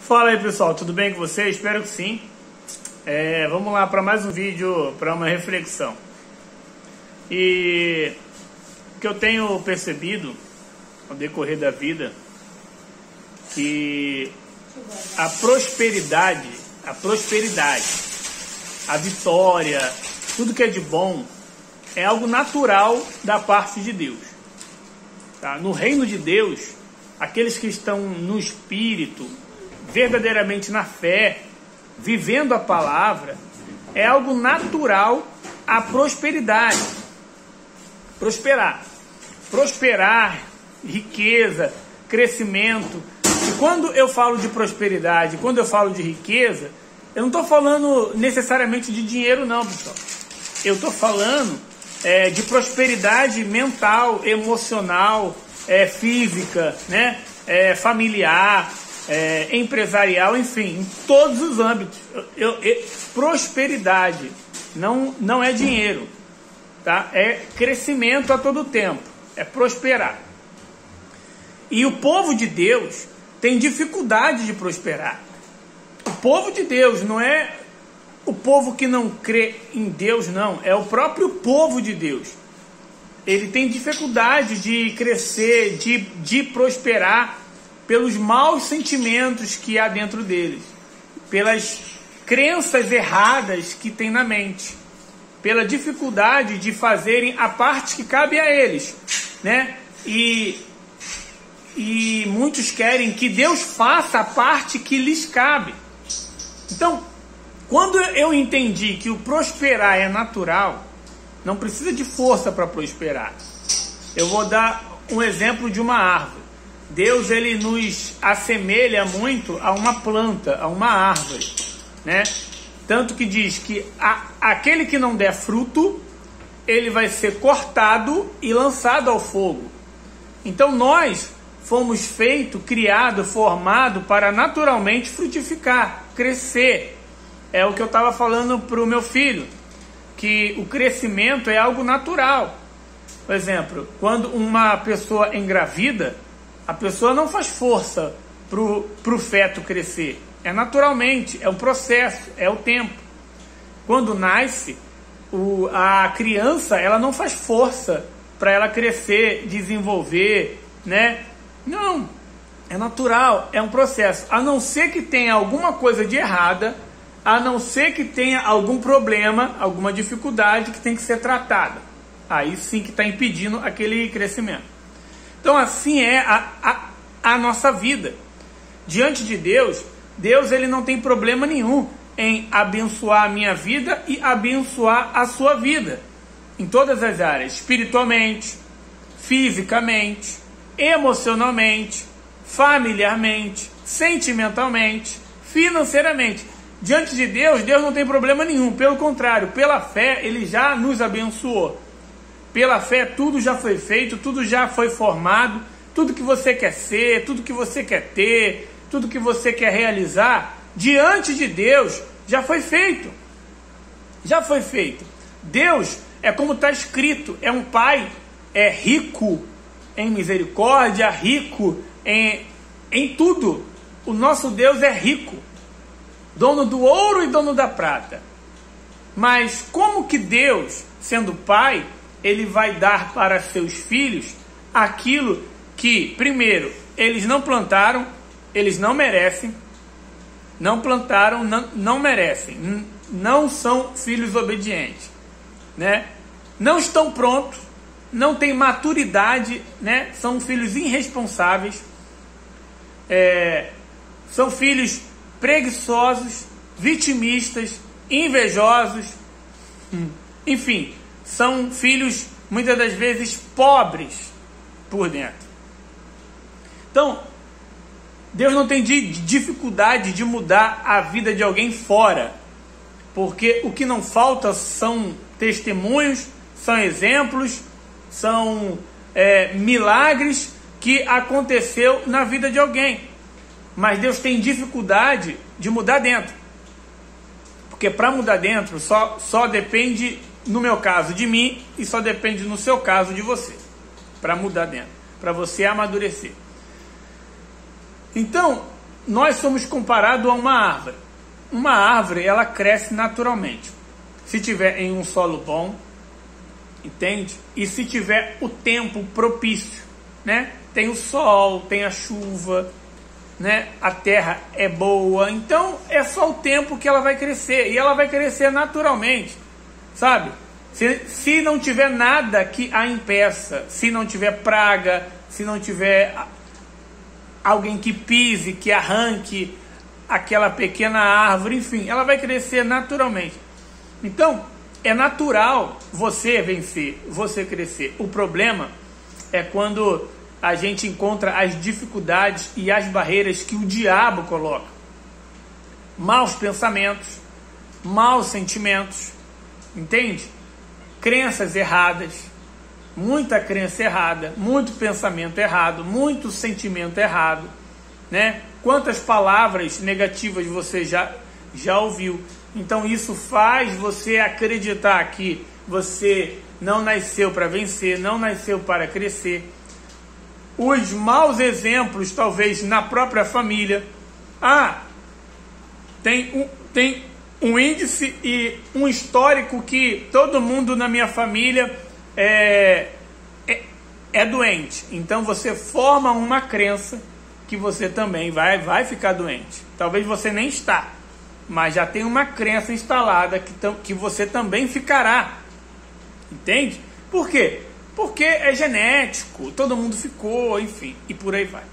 Fala aí pessoal, tudo bem com vocês? Espero que sim. Vamos lá para mais um vídeo, para uma reflexão. E o que eu tenho percebido ao decorrer da vida, que a prosperidade, a vitória, tudo que é de bom, é algo natural da parte de Deus. Tá? No reino de Deus, aqueles que estão no Espírito, verdadeiramente na fé, vivendo a palavra, é algo natural a prosperidade. Prosperar, riqueza, crescimento. E quando eu falo de prosperidade, quando eu falo de riqueza, eu não estou falando necessariamente de dinheiro não, pessoal. Eu estou falando de prosperidade mental, emocional, física, né? Familiar, empresarial, enfim, em todos os âmbitos. Prosperidade não é dinheiro, tá? É crescimento a todo tempo, é prosperar. E o povo de Deus tem dificuldade de prosperar. O povo de Deus não é o povo que não crê em Deus, não. É o próprio povo de Deus. Ele tem dificuldade de crescer, de prosperar pelos maus sentimentos que há dentro deles, pelas crenças erradas que tem na mente, pela dificuldade de fazerem a parte que cabe a eles, né? E muitos querem que Deus faça a parte que lhes cabe. Então, quando eu entendi que o prosperar é natural, não precisa de força para prosperar. Eu vou dar um exemplo de uma árvore. Deus, ele nos assemelha muito a uma planta, a uma árvore, né? Tanto que diz que aquele que não der fruto, ele vai ser cortado e lançado ao fogo. Então nós fomos feitos, criados, formados para naturalmente frutificar, crescer. É o que eu estava falando para o meu filho, que o crescimento é algo natural. Por exemplo, quando uma pessoa engravida, a pessoa não faz força para o feto crescer. É naturalmente, é um processo, é o tempo. Quando nasce, a criança, ela não faz força para ela crescer, desenvolver, né? Não, é natural, é um processo. A não ser que tenha alguma coisa de errada, a não ser que tenha algum problema, alguma dificuldade que tem que ser tratada. Aí sim que está impedindo aquele crescimento. Então assim é a nossa vida. Diante de Deus, Deus ele não tem problema nenhum em abençoar a minha vida e abençoar a sua vida. Em todas as áreas, espiritualmente, fisicamente, emocionalmente, familiarmente, sentimentalmente, financeiramente. Diante de Deus, Deus não tem problema nenhum. Pelo contrário, pela fé, ele já nos abençoou. Pela fé, tudo já foi feito, tudo já foi formado, tudo que você quer ser, tudo que você quer ter, tudo que você quer realizar, diante de Deus, já foi feito. Já foi feito. Deus é como está escrito, é um pai, é rico em misericórdia, rico em tudo. O nosso Deus é rico, dono do ouro e dono da prata. Mas como que Deus, sendo pai, ele vai dar para seus filhos aquilo que, primeiro, eles não plantaram, eles não merecem, não plantaram, não merecem, não são filhos obedientes, né? Não estão prontos, não têm maturidade, né? São filhos irresponsáveis, são filhos preguiçosos, vitimistas, invejosos, enfim, são filhos muitas das vezes pobres por dentro. Então, Deus não tem dificuldade de mudar a vida de alguém fora, porque o que não falta são testemunhos, são exemplos, são milagres que aconteceu na vida de alguém. Mas Deus tem dificuldade de mudar dentro, porque para mudar dentro só depende, no meu caso, de mim, e só depende no seu caso de você, para mudar dentro, para você amadurecer. Então, nós somos comparados a uma árvore. Uma árvore, ela cresce naturalmente. Se tiver em um solo bom, entende? E se tiver o tempo propício, né? Tem o sol, tem a chuva, né? A terra é boa. Então, é só o tempo que ela vai crescer. E ela vai crescer naturalmente, sabe? Se não tiver nada que a impeça, se não tiver praga, se não tiver alguém que pise, que arranque aquela pequena árvore, enfim, ela vai crescer naturalmente. Então, é natural você vencer, você crescer. O problema é quando a gente encontra as dificuldades e as barreiras que o diabo coloca. Maus pensamentos, maus sentimentos, entende? Crenças erradas, muita crença errada, muito pensamento errado, muito sentimento errado, né? Quantas palavras negativas você já ouviu? Então isso faz você acreditar que você não nasceu para vencer, não nasceu para crescer. Os maus exemplos, talvez na própria família. Tem um índice e um histórico que todo mundo na minha família é doente. Então você forma uma crença que você também vai ficar doente. Talvez você nem está, mas já tem uma crença instalada que você também ficará. Entende? Por quê? Porque é genético, todo mundo ficou, enfim, e por aí vai.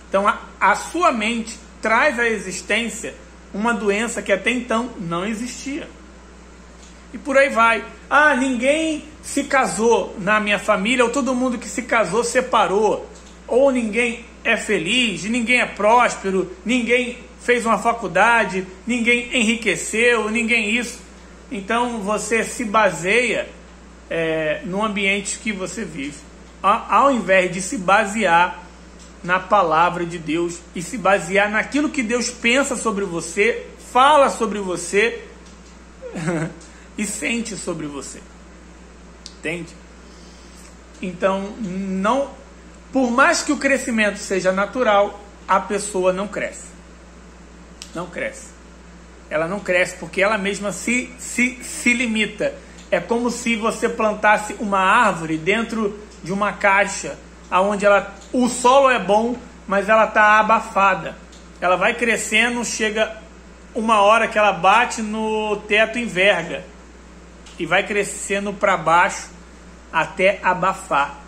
Então a sua mente traz à existência uma doença que até então não existia. E por aí vai. Ninguém se casou na minha família, ou todo mundo que se casou separou, ou ninguém é feliz, ninguém é próspero, ninguém fez uma faculdade, ninguém enriqueceu, ninguém isso. Então você se baseia no ambiente que você vive, ao invés de se basear na palavra de Deus e se basear naquilo que Deus pensa sobre você, fala sobre você e sente sobre você. Entende? Então, por mais que o crescimento seja natural, a pessoa não cresce. Não cresce. Ela não cresce porque ela mesma se limita. É como se você plantasse uma árvore dentro de uma caixa, onde o solo é bom, mas ela está abafada. Ela vai crescendo, chega uma hora que ela bate no teto, enverga, e vai crescendo para baixo até abafar.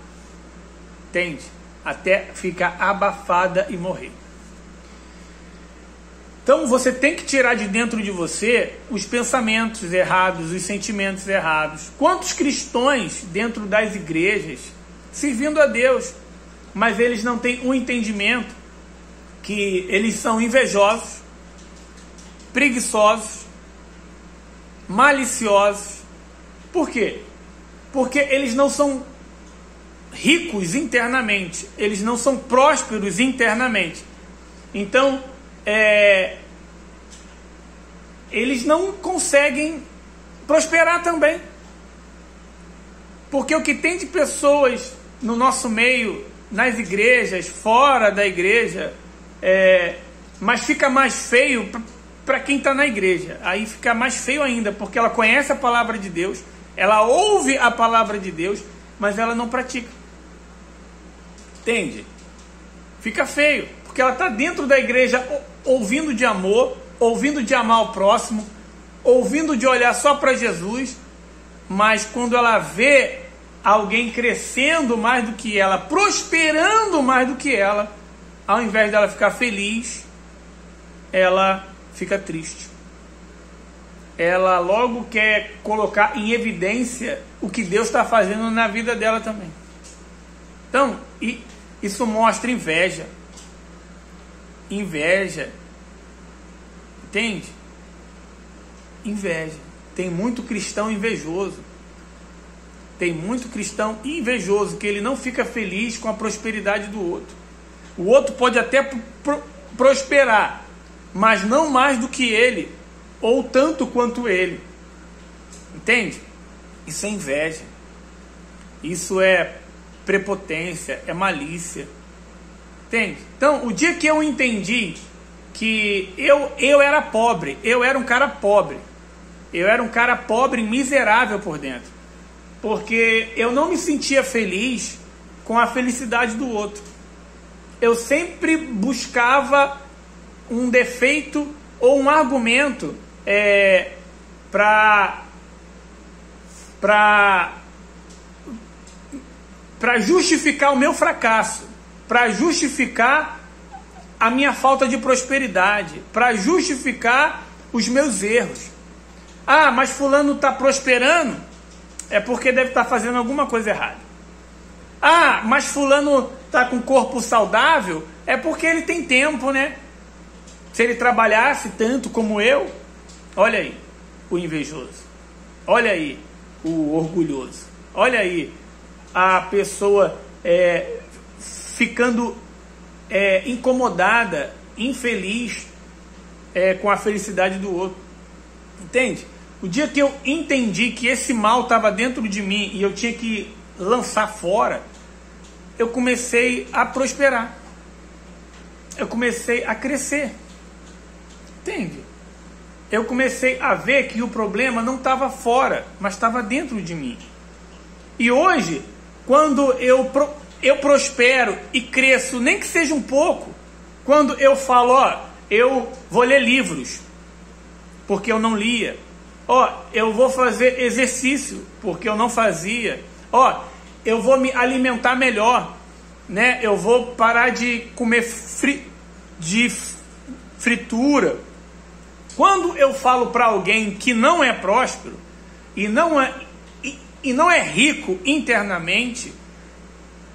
Entende? Até ficar abafada e morrer. Então você tem que tirar de dentro de você os pensamentos errados, os sentimentos errados. Quantos cristãos dentro das igrejas servindo a Deus, mas eles não têm um entendimento que eles são invejosos, preguiçosos, maliciosos. Por quê? Porque eles não são ricos internamente, eles não são prósperos internamente. Então, eles não conseguem prosperar também. Porque o que tem de pessoas no nosso meio, nas igrejas, fora da igreja, mas fica mais feio para quem está na igreja. Aí fica mais feio ainda, porque ela conhece a palavra de Deus, ela ouve a palavra de Deus, mas ela não pratica. Entende? Fica feio, porque ela está dentro da igreja ouvindo de amor, ouvindo de amar o próximo, ouvindo de olhar só para Jesus, mas quando ela vê alguém crescendo mais do que ela, prosperando mais do que ela, ao invés dela ficar feliz, ela fica triste. Ela logo quer colocar em evidência o que Deus está fazendo na vida dela também. Então, isso mostra inveja. Inveja. Entende? Inveja. Tem muito cristão invejoso. Tem muito cristão invejoso, que ele não fica feliz com a prosperidade do outro. O outro pode até prosperar, mas não mais do que ele, ou tanto quanto ele. Entende? Isso é inveja. Isso é prepotência, é malícia. Entende? Então, o dia que eu entendi que eu era pobre, eu era um cara pobre. Eu era um cara pobre, miserável por dentro. Porque eu não me sentia feliz com a felicidade do outro. Eu sempre buscava um defeito ou um argumento para justificar o meu fracasso, para justificar a minha falta de prosperidade, para justificar os meus erros. Ah, mas fulano está prosperando, é porque deve estar fazendo alguma coisa errada. Ah, mas fulano está com corpo saudável, é porque ele tem tempo, né? Se ele trabalhasse tanto como eu, olha aí o invejoso, olha aí o orgulhoso, olha aí a pessoa ficando incomodada, infeliz com a felicidade do outro. Entende? O dia que eu entendi que esse mal estava dentro de mim e eu tinha que lançar fora, eu comecei a prosperar. Eu comecei a crescer. Entende? Eu comecei a ver que o problema não estava fora, mas estava dentro de mim. E hoje, quando eu prospero e cresço, nem que seja um pouco, quando eu falo, eu vou ler livros, porque eu não lia. Eu vou fazer exercício, porque eu não fazia. Eu vou me alimentar melhor, né? Eu vou parar de comer fritura. Quando eu falo para alguém que não é próspero e não é rico internamente,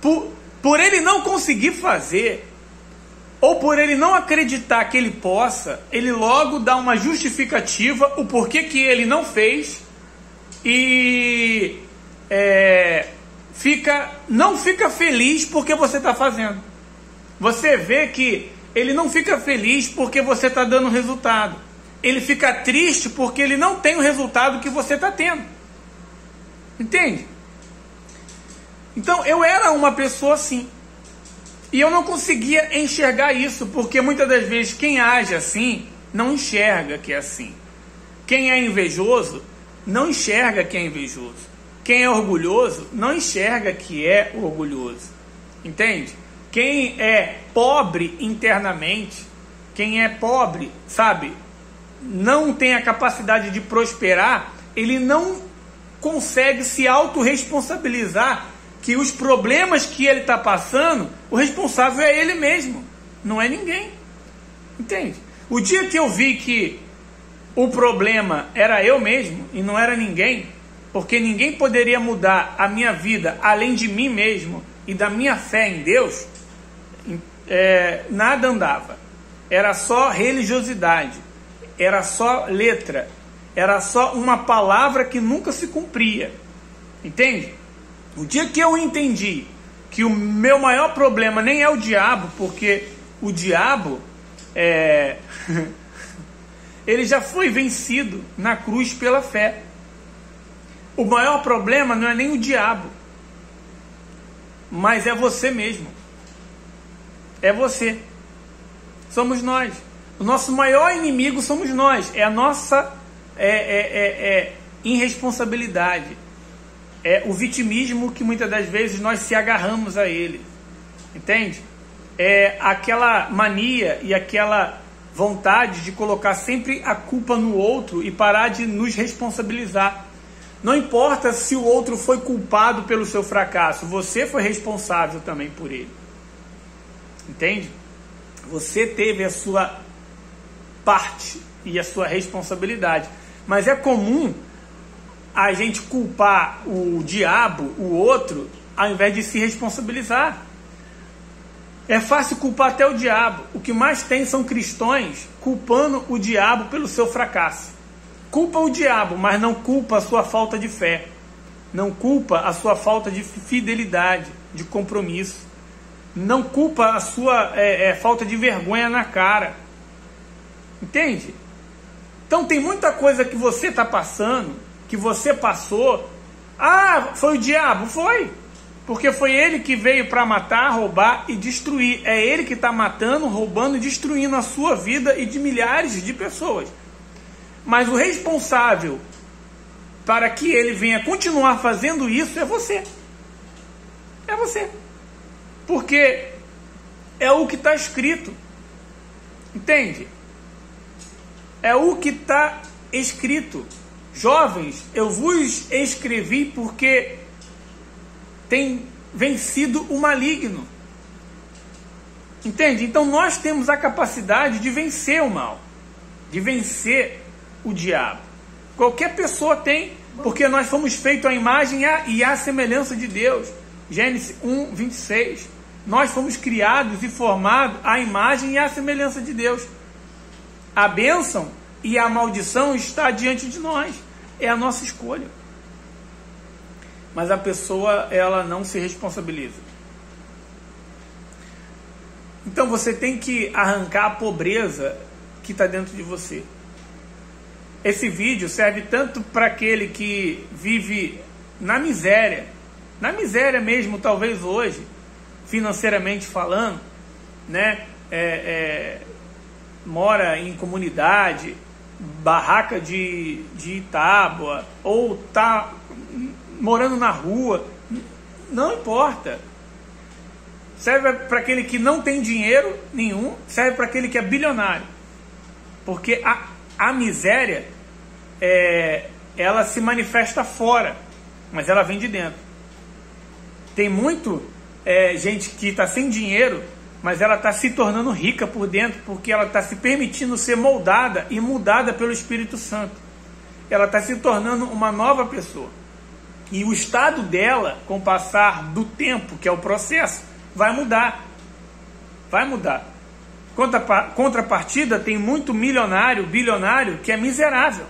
por ele não conseguir fazer, ou por ele não acreditar que ele possa, ele logo dá uma justificativa, o porquê que ele não fez, e não fica feliz porque você está fazendo. Você vê que ele não fica feliz porque você está dando resultado. Ele fica triste porque ele não tem o resultado que você está tendo. Entende? Então eu era uma pessoa assim. E eu não conseguia enxergar isso, porque muitas das vezes quem age assim não enxerga que é assim. Quem é invejoso não enxerga que é invejoso. Quem é orgulhoso não enxerga que é orgulhoso. Entende? Quem é pobre internamente, quem é pobre, sabe, não tem a capacidade de prosperar, ele não consegue se autorresponsabilizar que os problemas que ele está passando, o responsável é ele mesmo, não é ninguém. Entende? O dia que eu vi que o problema era eu mesmo e não era ninguém, porque ninguém poderia mudar a minha vida além de mim mesmo e da minha fé em Deus, nada andava. Era só religiosidade, era só letra, era só uma palavra que nunca se cumpria. Entende? O dia que eu entendi que o meu maior problema nem é o diabo, porque o diabo ele já foi vencido na cruz pela fé. O maior problema não é nem o diabo, mas é você mesmo. É você. Somos nós. O nosso maior inimigo somos nós. É a nossa irresponsabilidade. É o vitimismo que muitas das vezes nós se agarramos a ele. Entende? É aquela mania e aquela vontade de colocar sempre a culpa no outro e parar de nos responsabilizar. Não importa se o outro foi culpado pelo seu fracasso, você foi responsável também por ele. Entende? Você teve a sua parte e a sua responsabilidade. Mas é comum a gente culpar o diabo, o outro, ao invés de se responsabilizar. É fácil culpar até o diabo. O que mais tem são cristãos culpando o diabo pelo seu fracasso. Culpa o diabo, mas não culpa a sua falta de fé. Não culpa a sua falta de fidelidade, de compromisso. Não culpa a sua falta de vergonha na cara. Entende? Então tem muita coisa que você está passando, que você passou. Ah, foi o diabo? Foi. Porque foi ele que veio para matar, roubar e destruir. É ele que está matando, roubando e destruindo a sua vida e de milhares de pessoas. Mas o responsável para que ele venha continuar fazendo isso é você. É você. Porque é o que está escrito. Entende? É o que está escrito. Jovens, eu vos escrevi porque tem vencido o maligno. Entende? Então nós temos a capacidade de vencer o mal, de vencer o diabo. Qualquer pessoa tem, porque nós fomos feitos à imagem e à semelhança de Deus. Gênesis 1, 26. Nós fomos criados e formados à imagem e à semelhança de Deus. A bênção e a maldição está diante de nós. É a nossa escolha. Mas a pessoa, ela não se responsabiliza. Então você tem que arrancar a pobreza que está dentro de você. Esse vídeo serve tanto para aquele que vive na miséria mesmo, talvez hoje, financeiramente falando, né? Mora em comunidade, barraca de tábua, ou está morando na rua, não importa. Serve para aquele que não tem dinheiro nenhum, serve para aquele que é bilionário. Porque a miséria, ela se manifesta fora, mas ela vem de dentro. Tem muito gente que está sem dinheiro, mas ela está se tornando rica por dentro, porque ela está se permitindo ser moldada e mudada pelo Espírito Santo. Ela está se tornando uma nova pessoa. E o estado dela, com o passar do tempo, que é o processo, vai mudar. Vai mudar. Contrapartida, tem muito milionário, bilionário, que é miserável.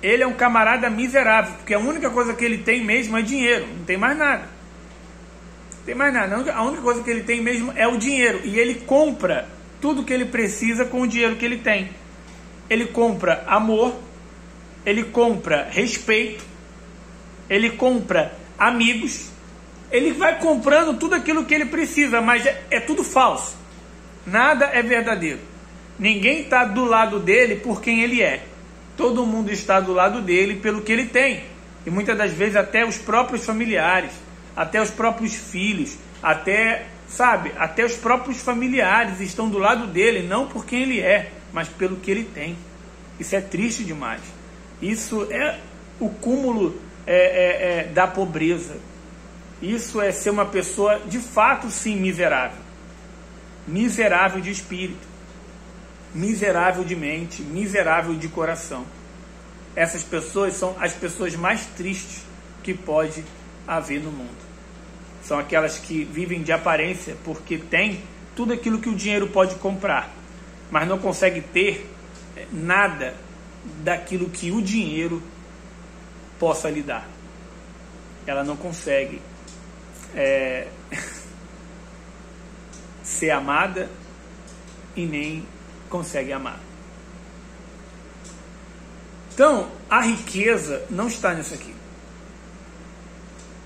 Ele é um camarada miserável, porque a única coisa que ele tem mesmo é dinheiro, não tem mais nada. Não tem mais nada. A única coisa que ele tem mesmo é o dinheiro. E ele compra tudo que ele precisa com o dinheiro que ele tem. Ele compra amor, ele compra respeito, ele compra amigos, ele vai comprando tudo aquilo que ele precisa, mas é tudo falso. Nada é verdadeiro. Ninguém está do lado dele por quem ele é. Todo mundo está do lado dele pelo que ele tem. E muitas das vezes até os próprios familiares, até os próprios filhos, até os próprios familiares estão do lado dele, não por quem ele é, mas pelo que ele tem. Isso é triste demais. Isso é o cúmulo da pobreza. Isso é ser uma pessoa de fato sim miserável. Miserável de espírito, miserável de mente, miserável de coração. Essas pessoas são as pessoas mais tristes que pode haver no mundo. São aquelas que vivem de aparência porque têm tudo aquilo que o dinheiro pode comprar, mas não consegue ter nada daquilo que o dinheiro possa lhe dar. Ela não consegue ser amada e nem consegue amar. Então, a riqueza não está nisso aqui.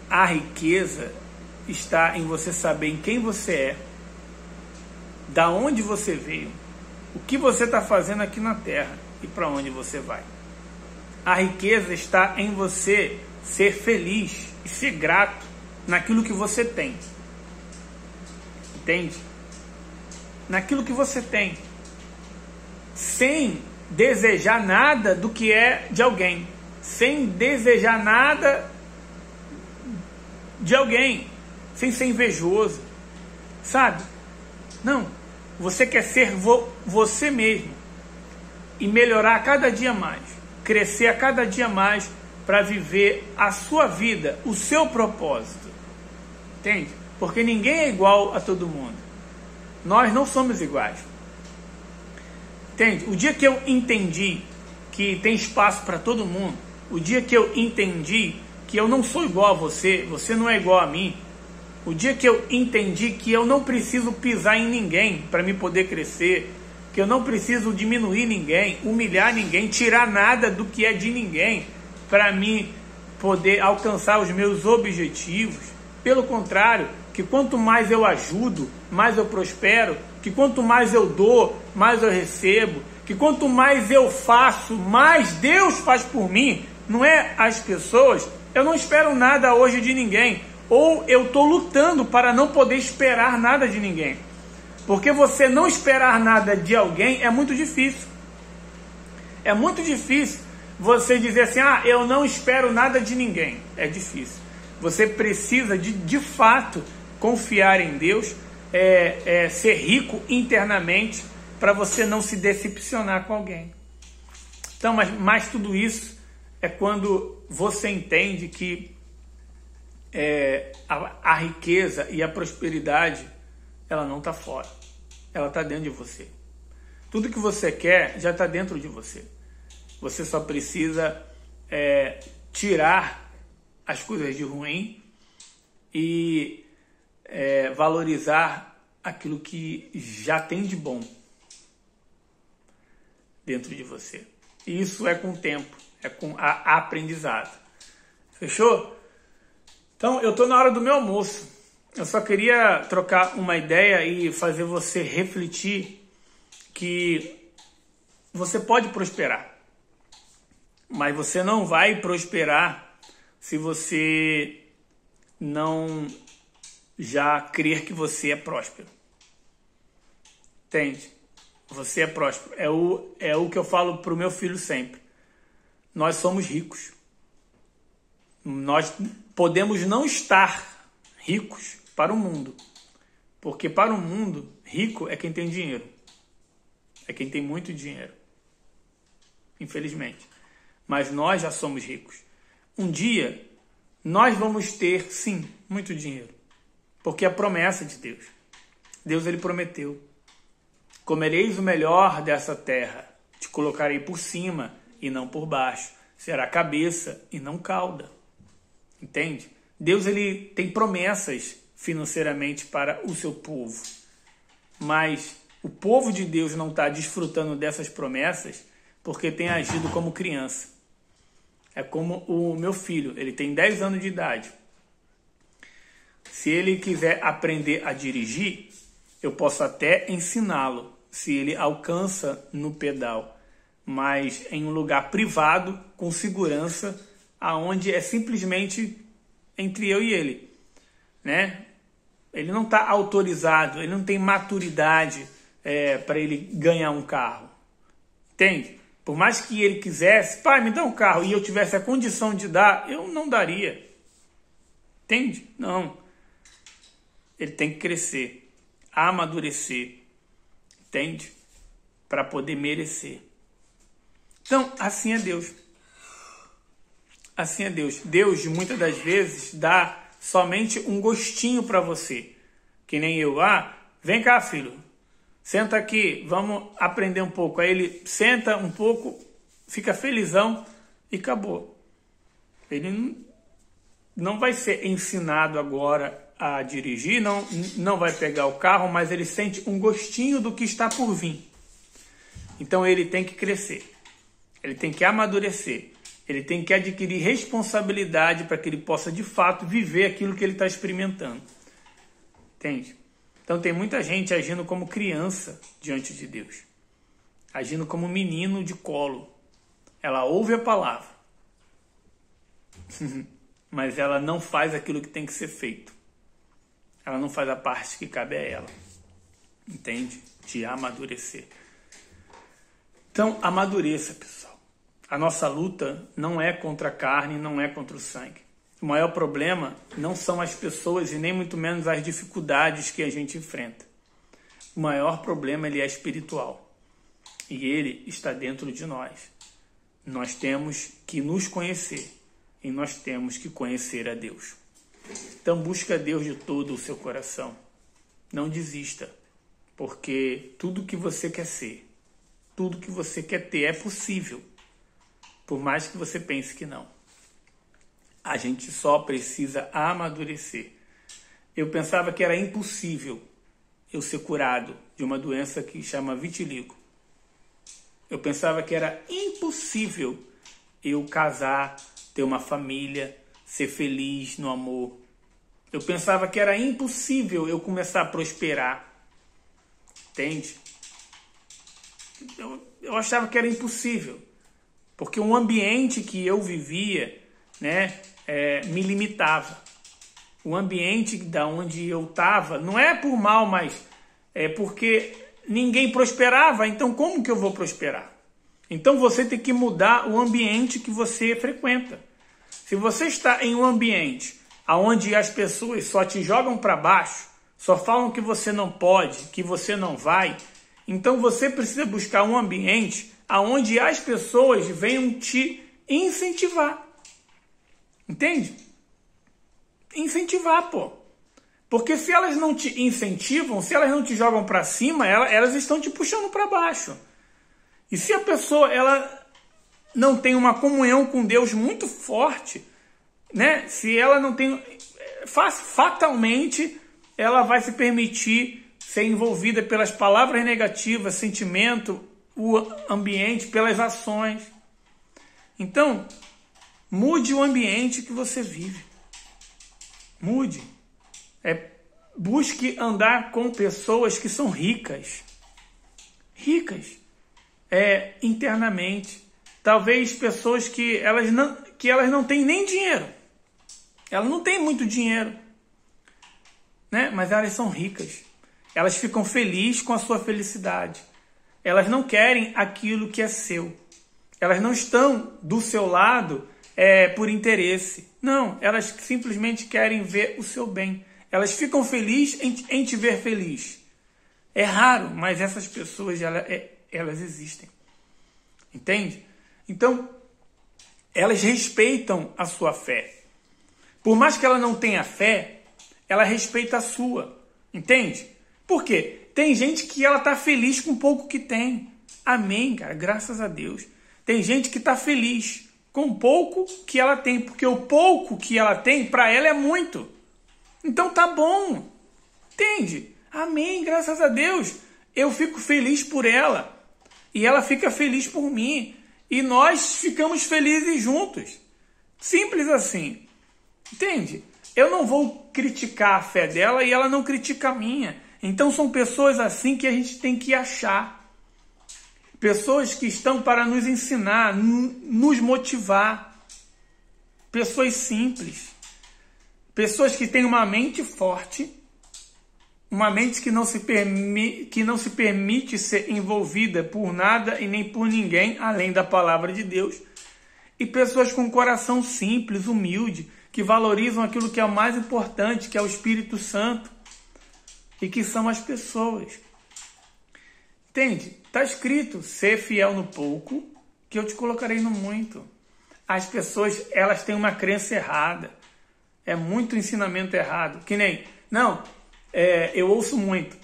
A riqueza está em você saber em quem você é, da onde você veio, o que você está fazendo aqui na Terra e para onde você vai. A riqueza está em você ser feliz e ser grato naquilo que você tem. Entende? Naquilo que você tem. Sem desejar nada do que é de alguém. Sem desejar nada de alguém. Sem ser invejoso. Sabe? Não. Você quer ser você mesmo. E melhorar a cada dia mais. Crescer a cada dia mais para viver a sua vida, o seu propósito. Entende? Porque ninguém é igual a todo mundo. Nós não somos iguais. Entende? O dia que eu entendi que tem espaço para todo mundo, o dia que eu entendi que eu não sou igual a você, você não é igual a mim, o dia que eu entendi que eu não preciso pisar em ninguém para me poder crescer, que eu não preciso diminuir ninguém, humilhar ninguém, tirar nada do que é de ninguém para mim poder alcançar os meus objetivos, Pelo contrário, que quanto mais eu ajudo, mais eu prospero, que quanto mais eu dou, mais eu recebo, que quanto mais eu faço, mais Deus faz por mim, não é as pessoas. Eu não espero nada hoje de ninguém, ou eu estou lutando para não poder esperar nada de ninguém. Porque você não esperar nada de alguém é muito difícil. É muito difícil você dizer assim, eu não espero nada de ninguém. É difícil. Você precisa de fato confiar em Deus, ser rico internamente para você não se decepcionar com alguém. Então, mas tudo isso é quando você entende que a riqueza e a prosperidade, ela não está fora, ela está dentro de você. Tudo que você quer já está dentro de você. Você só precisa tirar as coisas de ruim e valorizar aquilo que já tem de bom dentro de você. E isso é com o tempo, é com a aprendizado. Fechou? Então, eu estou na hora do meu almoço. Eu só queria trocar uma ideia e fazer você refletir que você pode prosperar, mas você não vai prosperar se você não já crer que você é próspero. Entende? Você é próspero. É o que eu falo para o meu filho sempre. Nós somos ricos. Nós podemos não estar ricos para o mundo. Porque para o mundo, rico é quem tem dinheiro. É quem tem muito dinheiro. Infelizmente. Mas nós já somos ricos. Um dia, nós vamos ter, sim, muito dinheiro. Porque é a promessa de Deus. Deus, ele prometeu. Comereis o melhor dessa terra. Te colocarei por cima e não por baixo. Será cabeça e não cauda. Entende? Deus, ele tem promessas financeiramente para o seu povo. Mas o povo de Deus não está desfrutando dessas promessas porque tem agido como criança. É como o meu filho, ele tem 10 anos de idade. Se ele quiser aprender a dirigir, eu posso até ensiná-lo, se ele alcança no pedal, mas em um lugar privado, com segurança, aonde é simplesmente entre eu e ele, né? Ele não está autorizado, ele não tem maturidade para ele ganhar um carro, entende? Por mais que ele quisesse, pai, me dá um carro, e eu tivesse a condição de dar, eu não daria, entende? Não. Ele tem que crescer, amadurecer, entende? Para poder merecer. Então, assim é Deus. Assim é Deus. Deus, muitas das vezes, dá somente um gostinho para você. Que nem eu. Vem cá, filho. Senta aqui, vamos aprender um pouco. Aí ele senta um pouco, fica felizão e acabou. Ele não vai ser ensinado agora a dirigir, não vai pegar o carro, mas ele sente um gostinho do que está por vir. Então ele tem que crescer, ele tem que amadurecer, ele tem que adquirir responsabilidade para que ele possa de fato viver aquilo que ele está experimentando. Entende? Então tem muita gente agindo como criança diante de Deus, agindo como menino de colo. Ela ouve a palavra, mas ela não faz aquilo que tem que ser feito. Ela não faz a parte que cabe a ela. Entende? De amadurecer. Então, amadureça, pessoal. A nossa luta não é contra a carne, não é contra o sangue. O maior problema não são as pessoas e nem muito menos as dificuldades que a gente enfrenta. O maior problema, ele é espiritual. E ele está dentro de nós. Nós temos que nos conhecer. E nós temos que conhecer a Deus. Então busca Deus de todo o seu coração. Não desista. Porque tudo que você quer ser, tudo que você quer ter é possível. Por mais que você pense que não. A gente só precisa amadurecer. Eu pensava que era impossível eu ser curado de uma doença que chama vitiligo. Eu pensava que era impossível eu casar, ter uma família, ser feliz no amor. Eu pensava que era impossível eu começar a prosperar. Entende? Eu achava que era impossível. Porque o ambiente que eu vivia, né, me limitava. O ambiente da onde eu estava, não é por mal, mas é porque ninguém prosperava. Então como que eu vou prosperar? Então você tem que mudar o ambiente que você frequenta. Se você está em um ambiente onde as pessoas só te jogam para baixo, só falam que você não pode, que você não vai, então você precisa buscar um ambiente onde as pessoas venham te incentivar. Entende? Incentivar, pô. Porque se elas não te incentivam, se elas não te jogam para cima, elas estão te puxando para baixo. E se a pessoa ela não tem uma comunhão com Deus muito forte, né? Se ela não tem, fatalmente ela vai se permitir ser envolvida pelas palavras negativas, sentimento, o ambiente, pelas ações. Então, mude o ambiente que você vive. Mude. Busque andar com pessoas que são ricas. Ricas. Internamente. Talvez pessoas que elas não têm nem dinheiro. Elas não têm muito dinheiro, né? Mas elas são ricas. Elas ficam felizes com a sua felicidade. Elas não querem aquilo que é seu. Elas não estão do seu lado por interesse. Não, elas simplesmente querem ver o seu bem. Elas ficam felizes em te ver feliz. É raro, mas essas pessoas elas existem. Entende? Então, elas respeitam a sua fé. Por mais que ela não tenha fé, ela respeita a sua. Entende? Por quê? Tem gente que ela está feliz com o pouco que tem. Amém, cara. Graças a Deus. Tem gente que está feliz com o pouco que ela tem. Porque o pouco que ela tem, para ela é muito. Então tá bom. Entende? Amém, graças a Deus. Eu fico feliz por ela. E ela fica feliz por mim. E nós ficamos felizes juntos. Simples assim. Entende? Eu não vou criticar a fé dela e ela não critica a minha. Então são pessoas assim que a gente tem que achar. Pessoas que estão para nos ensinar, nos motivar. Pessoas simples. Pessoas que têm uma mente forte. Uma mente que não se permite ser envolvida por nada e nem por ninguém, além da palavra de Deus. E pessoas com coração simples, humilde, que valorizam aquilo que é o mais importante, que é o Espírito Santo. E que são as pessoas. Entende? Está escrito, ser fiel no pouco, que eu te colocarei no muito. As pessoas, elas têm uma crença errada. É muito ensinamento errado. Que nem, eu ouço muito.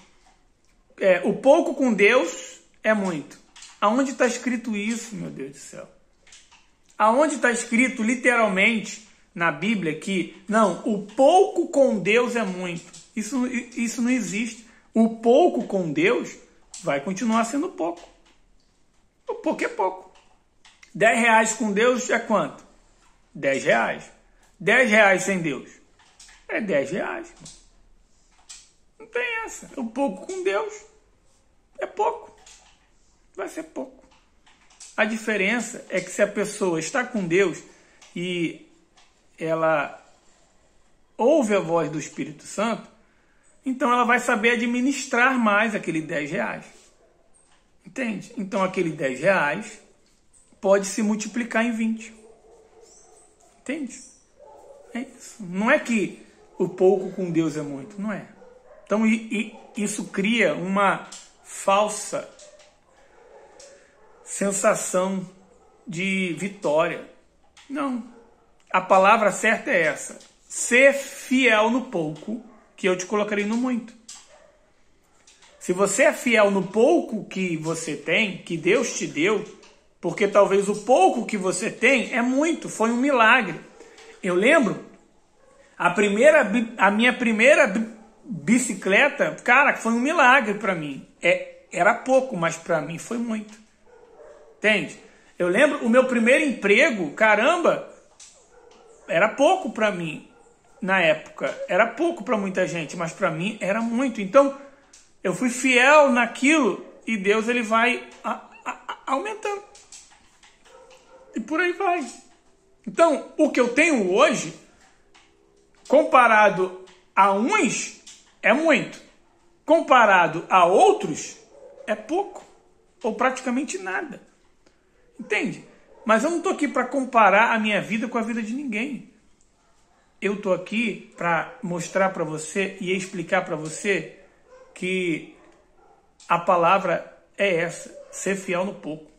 O pouco com Deus é muito. Aonde está escrito isso, meu Deus do céu? Aonde está escrito, literalmente, na Bíblia, que, o pouco com Deus é muito. Isso não existe. O pouco com Deus vai continuar sendo pouco. O pouco é pouco. 10 reais com Deus é quanto? 10 reais. 10 reais sem Deus é 10 reais. Não tem essa. O pouco com Deus é pouco. Vai ser pouco. A diferença é que se a pessoa está com Deus e ela ouve a voz do Espírito Santo, então ela vai saber administrar mais aquele 10 reais. Entende? Então aquele 10 reais pode se multiplicar em 20. Entende? É isso. Não é que o pouco com Deus é muito, não é. Então isso cria uma falsa sensação de vitória. Não. A palavra certa é essa. Ser fiel no pouco, que eu te colocarei no muito. Se você é fiel no pouco que você tem, que Deus te deu, porque talvez o pouco que você tem é muito, foi um milagre. Eu lembro, a minha primeira bicicleta, cara, foi um milagre para mim. Era pouco, mas para mim foi muito. Entende? Eu lembro, o meu primeiro emprego, caramba, era pouco para mim. na época era pouco para muita gente, mas para mim era muito. Então, eu fui fiel naquilo e Deus ele vai aumentando. E por aí vai. Então, o que eu tenho hoje, comparado a uns, é muito. Comparado a outros, é pouco. Ou praticamente nada. Entende? Mas eu não estou aqui para comparar a minha vida com a vida de ninguém. Eu estou aqui para mostrar para você e explicar para você que a palavra é essa, ser fiel no pouco.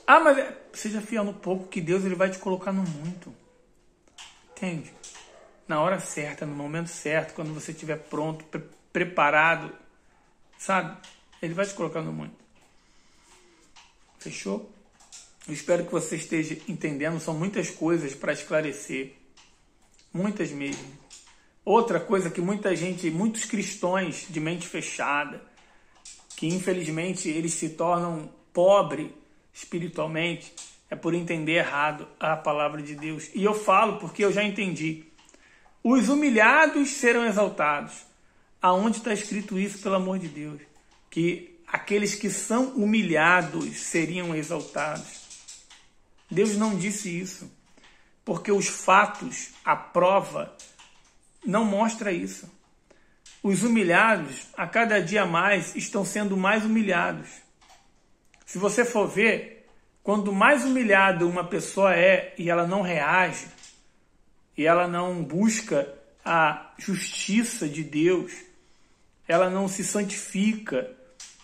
Ah, mas seja fiel no pouco que Deus ele vai te colocar no muito. Entende? Na hora certa, no momento certo, quando você estiver pronto, preparado, sabe? Ele vai te colocar no muito. Fechou? Eu espero que você esteja entendendo. São muitas coisas para esclarecer. Muitas mesmo. Outra coisa que muitos cristãos de mente fechada, que infelizmente eles se tornam pobres espiritualmente, é por entender errado a palavra de Deus. E eu falo porque eu já entendi. Os humilhados serão exaltados. Aonde está escrito isso, pelo amor de Deus? Que aqueles que são humilhados seriam exaltados. Deus não disse isso, porque os fatos, a prova, não mostra isso. Os humilhados, a cada dia mais, estão sendo mais humilhados. Se você for ver, quanto mais humilhada uma pessoa é e ela não reage, e ela não busca a justiça de Deus, ela não se santifica,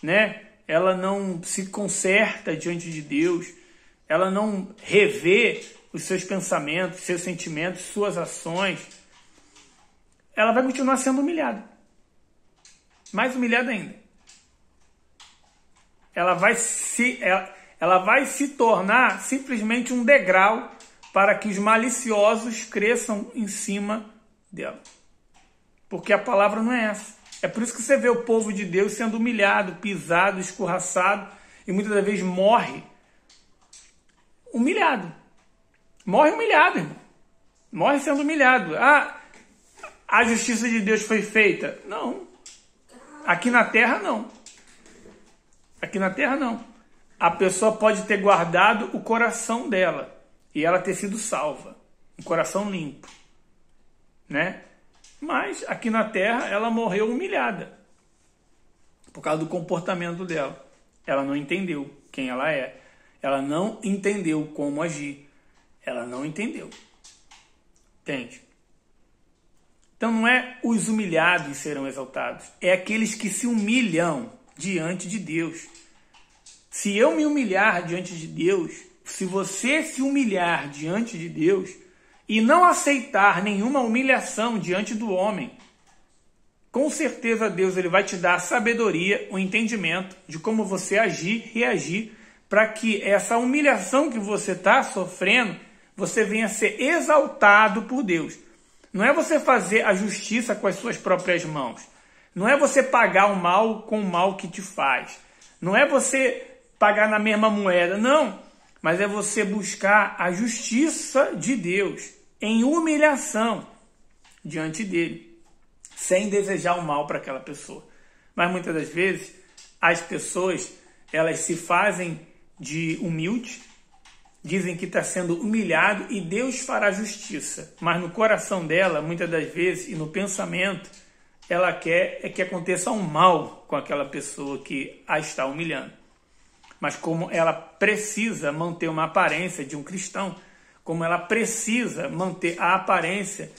né? Ela não se conserta diante de Deus, ela não revê os seus pensamentos, seus sentimentos, suas ações, ela vai continuar sendo humilhada. Mais humilhada ainda. Ela vai se tornar simplesmente um degrau para que os maliciosos cresçam em cima dela. Porque a palavra não é essa. É por isso que você vê o povo de Deus sendo humilhado, pisado, escorraçado e muitas das vezes morre humilhado. Morre humilhado, irmão. Morre sendo humilhado. Ah, a justiça de Deus foi feita? Não. Aqui na terra, não. Aqui na terra, não. A pessoa pode ter guardado o coração dela e ela ter sido salva. Um coração limpo. Né? Mas aqui na terra ela morreu humilhada. Por causa do comportamento dela. Ela não entendeu quem ela é. Ela não entendeu como agir. Ela não entendeu. Entende? Então não é os humilhados serão exaltados. É aqueles que se humilham diante de Deus. Se eu me humilhar diante de Deus, se você se humilhar diante de Deus e não aceitar nenhuma humilhação diante do homem, com certeza Deus ele vai te dar a sabedoria, o entendimento de como você agir, reagir, para que essa humilhação que você está sofrendo, você venha a ser exaltado por Deus. Não é você fazer a justiça com as suas próprias mãos. Não é você pagar o mal com o mal que te faz. Não é você pagar na mesma moeda, não. Mas é você buscar a justiça de Deus em humilhação diante dele, sem desejar o mal para aquela pessoa. Mas muitas das vezes as pessoas elas se fazem de humilde, dizem que está sendo humilhado e Deus fará justiça. Mas no coração dela, muitas das vezes, e no pensamento, ela quer que aconteça um mal com aquela pessoa que a está humilhando. Mas como ela precisa manter uma aparência de um cristão, como ela precisa manter a aparência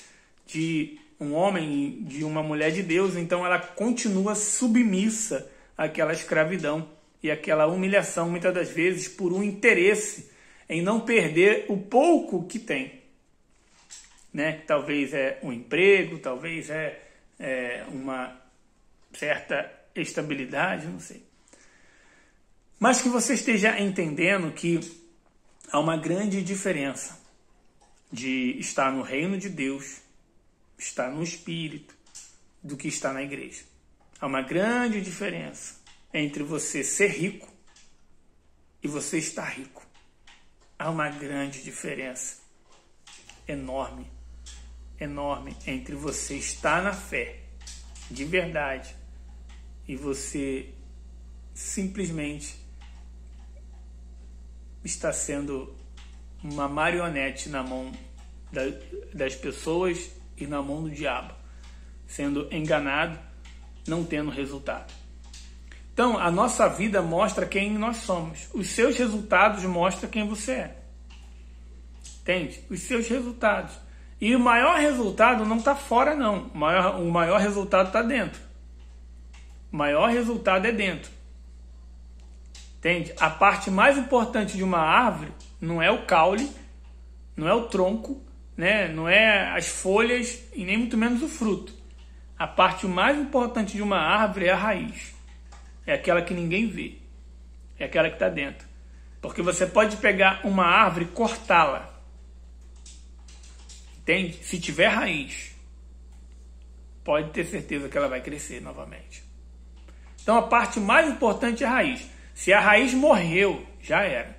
de um homem, de uma mulher de Deus, então ela continua submissa àquela escravidão e àquela humilhação, muitas das vezes, por um interesse em não perder o pouco que tem. Né? Talvez é um emprego, talvez é uma certa estabilidade, não sei. Mas que você esteja entendendo que há uma grande diferença de estar no reino de Deus, estar no Espírito, do que estar na igreja. Há uma grande diferença entre você ser rico e você estar rico. Há uma grande diferença, enorme. enorme entre você estar na fé, de verdade, e você simplesmente está sendo uma marionete na mão das pessoas e na mão do diabo, sendo enganado, não tendo resultado. Então, a nossa vida mostra quem nós somos. Os seus resultados mostram quem você é. Entende? Os seus resultados. E o maior resultado não está fora, não. O maior resultado está dentro. O maior resultado é dentro. Entende? A parte mais importante de uma árvore não é o caule, não é o tronco, né? Não é as folhas e nem muito menos o fruto. A parte mais importante de uma árvore é a raiz. É aquela que ninguém vê. É aquela que está dentro. Porque você pode pegar uma árvore e cortá-la. Entende? Se tiver raiz, pode ter certeza que ela vai crescer novamente. Então a parte mais importante é a raiz. Se a raiz morreu, já era.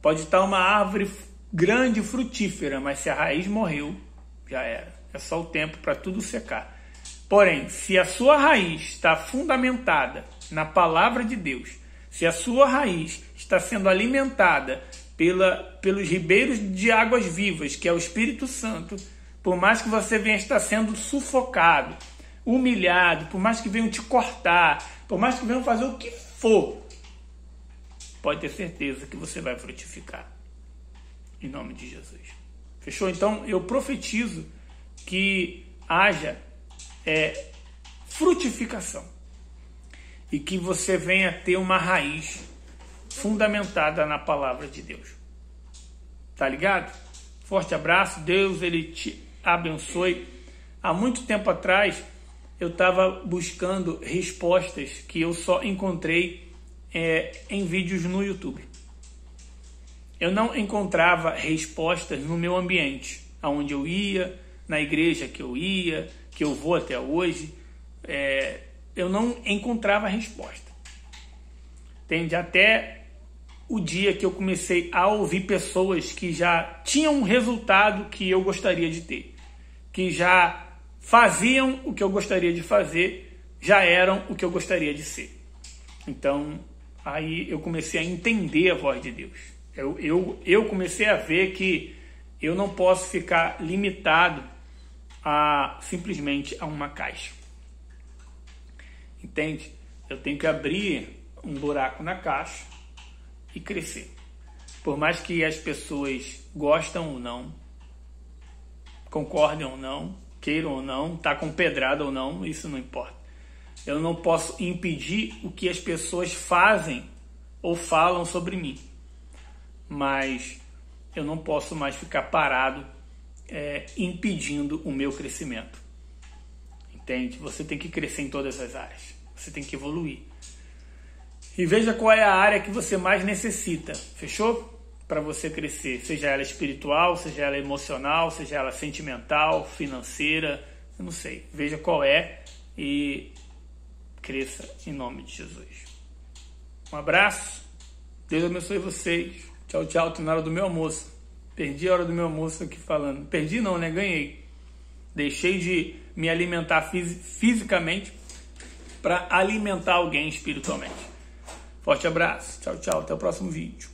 Pode estar uma árvore grande, frutífera, mas se a raiz morreu, já era. É só o tempo para tudo secar. Porém, se a sua raiz está fundamentada na palavra de Deus, se a sua raiz está sendo alimentada pelos ribeiros de águas vivas, que é o Espírito Santo, por mais que você venha estar sendo sufocado, humilhado, por mais que venham te cortar, por mais que venham fazer o que for, pode ter certeza que você vai frutificar. Em nome de Jesus. Fechou? Então, eu profetizo que haja frutificação e que você venha ter uma raiz fundamentada na palavra de Deus. Tá ligado? Forte abraço. Deus, ele te abençoe. Há muito tempo atrás, eu estava buscando respostas que eu só encontrei em vídeos no YouTube. Eu não encontrava respostas no meu ambiente, aonde eu ia, na igreja que eu vou até hoje, eu não encontrava resposta. Entende? Até o dia que eu comecei a ouvir pessoas que já tinham um resultado que eu gostaria de ter, que já faziam o que eu gostaria de fazer, já eram o que eu gostaria de ser. Então, aí eu comecei a entender a voz de Deus. Eu comecei a ver que eu não posso ficar limitado simplesmente a uma caixa. Entende? Eu tenho que abrir um buraco na caixa e crescer. Por mais que as pessoas gostam ou não, concordem ou não, queiram ou não, tá com pedrada ou não, isso não importa. Eu não posso impedir o que as pessoas fazem ou falam sobre mim. Mas eu não posso mais ficar parado impedindo o meu crescimento. Entende? Você tem que crescer em todas as áreas. Você tem que evoluir. E veja qual é a área que você mais necessita. Fechou? Para você crescer. Seja ela espiritual, seja ela emocional, seja ela sentimental, financeira. Eu não sei. Veja qual é e cresça em nome de Jesus. Um abraço. Deus abençoe vocês. Tchau, tchau. Tô na hora do meu almoço. Perdi a hora do meu almoço aqui falando. Perdi não, né? Ganhei. Deixei de me alimentar fisicamente para alimentar alguém espiritualmente. Forte abraço. Tchau, tchau. Até o próximo vídeo.